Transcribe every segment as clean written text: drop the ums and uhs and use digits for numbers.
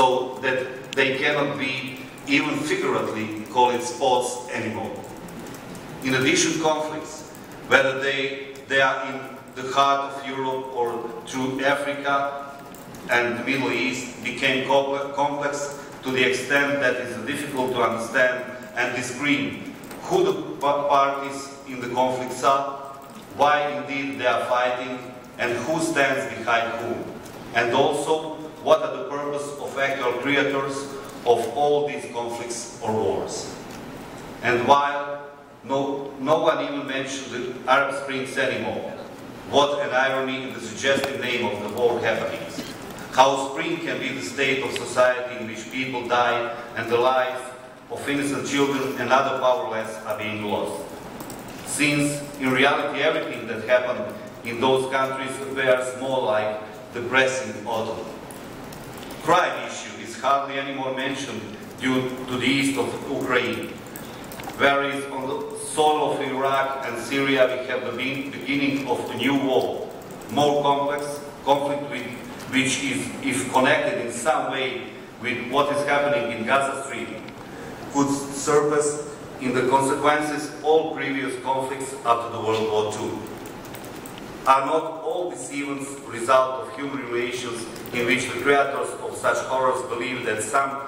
so that they cannot be even figuratively called spots anymore. In addition, conflicts, whether they are in the heart of Europe or through Africa and the Middle East, became complex to the extent that it is difficult to understand and discern who the parties in the conflicts are, why indeed they are fighting, and who stands behind whom, and also what are the purpose of actual creators of all these conflicts or wars. And while no one even mentioned the Arab Springs anymore, what an irony in the suggestive name of the war happenings. How spring can be the state of society in which people die and the lives of innocent children and other powerless are being lost. Since in reality everything that happened in those countries appears more like the depressing autumn. Crime issue is hardly anymore mentioned due to the east of Ukraine, whereas on the soil of Iraq and Syria we have the beginning of a new war, more complex conflict which is, if connected in some way with what is happening in Gaza Strip, could surpass in the consequences all previous conflicts after the World War II. Are not all these events the result of human relations in which the creators of such horrors believe that some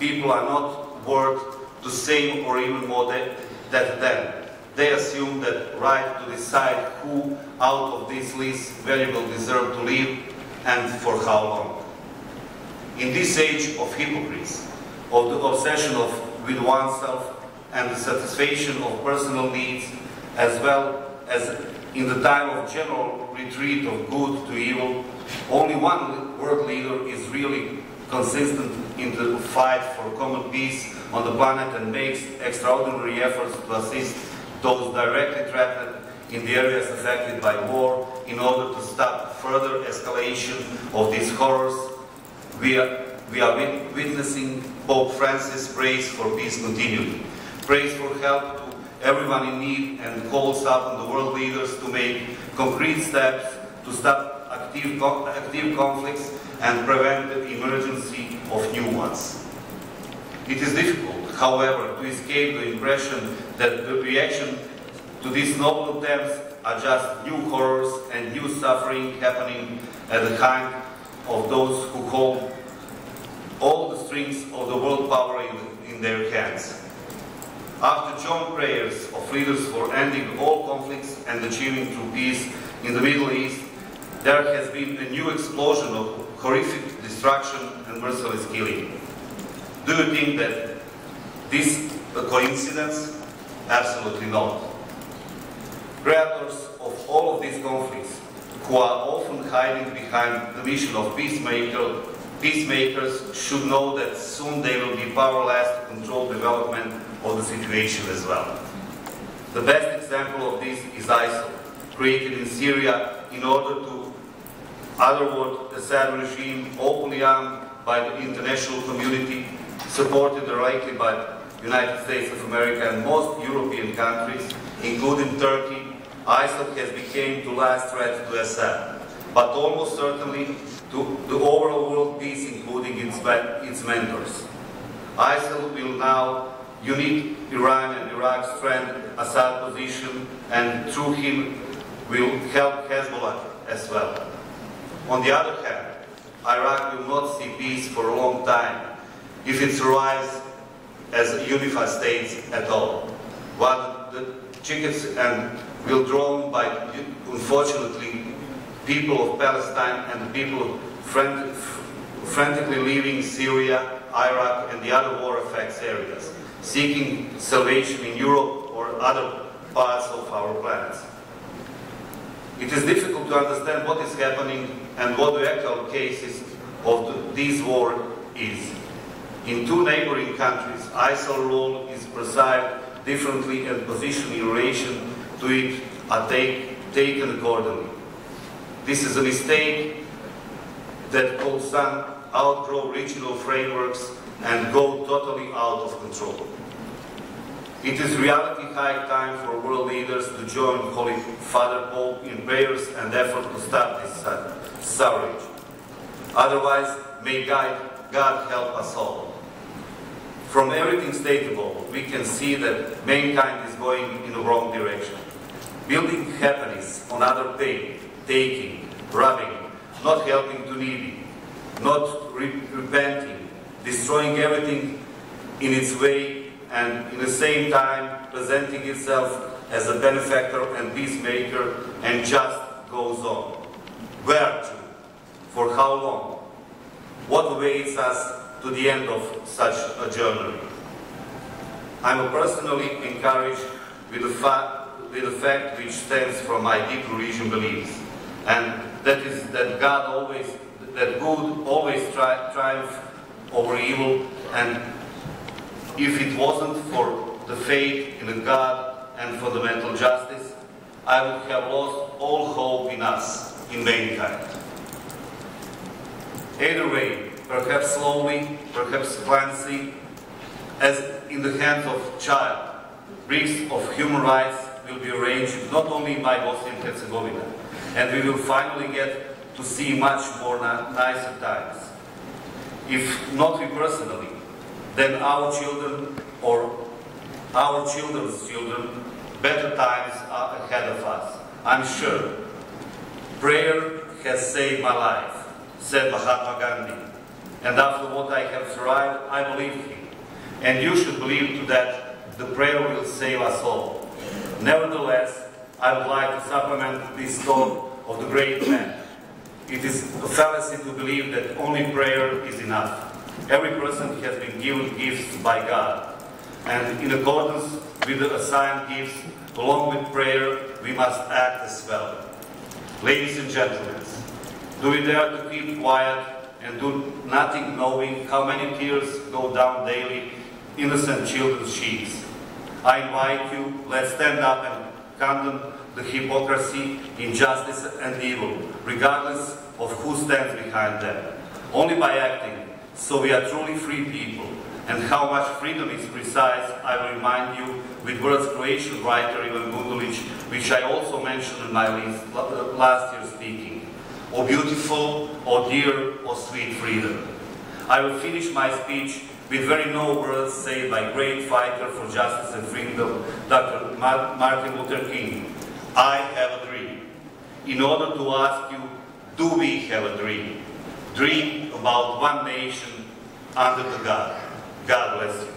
people are not worth the same or even more than them? They assume that right to decide who out of this least valuable deserve to live and for how long. In this age of hypocrites, of the obsession with oneself and the satisfaction of personal needs, as well as in the time of general retreat of good to evil, only one world leader is really consistent in the fight for common peace on the planet and makes extraordinary efforts to assist those directly threatened in the areas affected by war in order to stop further escalation of these horrors. We are witnessing Pope Francis prays for peace continually, prays for help to everyone in need, and calls upon the world leaders to make concrete steps to stop active conflicts and prevent the emergence of new ones. It is difficult, however, to escape the impression that the reaction to these noble attempts are just new horrors and new suffering happening at the hand of those who hold all the strings of the world power in their hands. After joint prayers of leaders for ending all conflicts and achieving true peace in the Middle East, there has been a new explosion of horrific destruction and merciless killing. Do you think that this is a coincidence? Absolutely not. Creators of all of these conflicts, who are often hiding behind the mission of peacemakers, should know that soon they will be powerless to control development of the situation as well. The best example of this is ISIL, created in Syria in order to otherwise the Assad regime, openly armed by the international community, supported directly by the United States of America and most European countries, including Turkey. ISIL has become the last threat to Assad, but almost certainly to the overall world peace, including its mentors. ISIL will now unite Iran and Iraq, strengthen Assad's position, and through him will help Hezbollah as well. On the other hand, Iraq will not see peace for a long time if it survives as a unified state at all. While the chickens and will drawn by, unfortunately, people of Palestine and people frantically leaving Syria, Iraq, and the other war-affected areas, seeking salvation in Europe or other parts of our planet. It is difficult to understand what is happening and what the actual cases of this war is. In two neighboring countries, ISIL role is perceived differently and position in relation to it are taken accordingly. This is a mistake that could some outgrow regional frameworks and go totally out of control. It is reality high time for world leaders to join Holy Father Pope in prayers and effort to stop this suffrage. Otherwise, may God God help us all. From everything stateable, we can see that mankind is going in the wrong direction. Building happiness on other pain, taking, robbing, not helping to needy, not repenting, destroying everything in its way, and in the same time presenting itself as a benefactor and peacemaker, and just goes on. Where to? For how long? What awaits us to the end of such a journey? I'm personally encouraged with the fact which stems from my deep religious beliefs, and that is that good always triumphs over evil, and if it wasn't for the faith in a God and fundamental justice, I would have lost all hope in us, in mankind. Either way, perhaps slowly, perhaps clumsily, as in the hands of a child, bricks of human rights will be arranged not only by Bosnia and Herzegovina, and we will finally get to see much more nicer times. If not we personally, then our children or our children's children, better times are ahead of us. I'm sure. Prayer has saved my life, said Mahatma Gandhi. And after what I have survived, I believe him. And you should believe to that the prayer will save us all. Nevertheless, I would like to supplement this thought of the great man. It is a fallacy to believe that only prayer is enough. Every person has been given gifts by God. And in accordance with the assigned gifts, along with prayer, we must act as well. Ladies and gentlemen, do we dare to keep quiet and do nothing, knowing how many tears go down daily innocent children's cheeks? I invite you, let's stand up and condemn the hypocrisy, injustice and evil, regardless of who stands behind them. Only by acting, so we are truly free people. And how much freedom is precise, I will remind you with words Croatian writer Ivan Gundulić, which I also mentioned in my last year's speaking. O beautiful, O dear, O sweet freedom. I will finish my speech with very noble words said by great fighter for justice and freedom, Dr. Martin Luther King. I have a dream. In order to ask you, do we have a dream? Dream about one nation under the God. God bless you.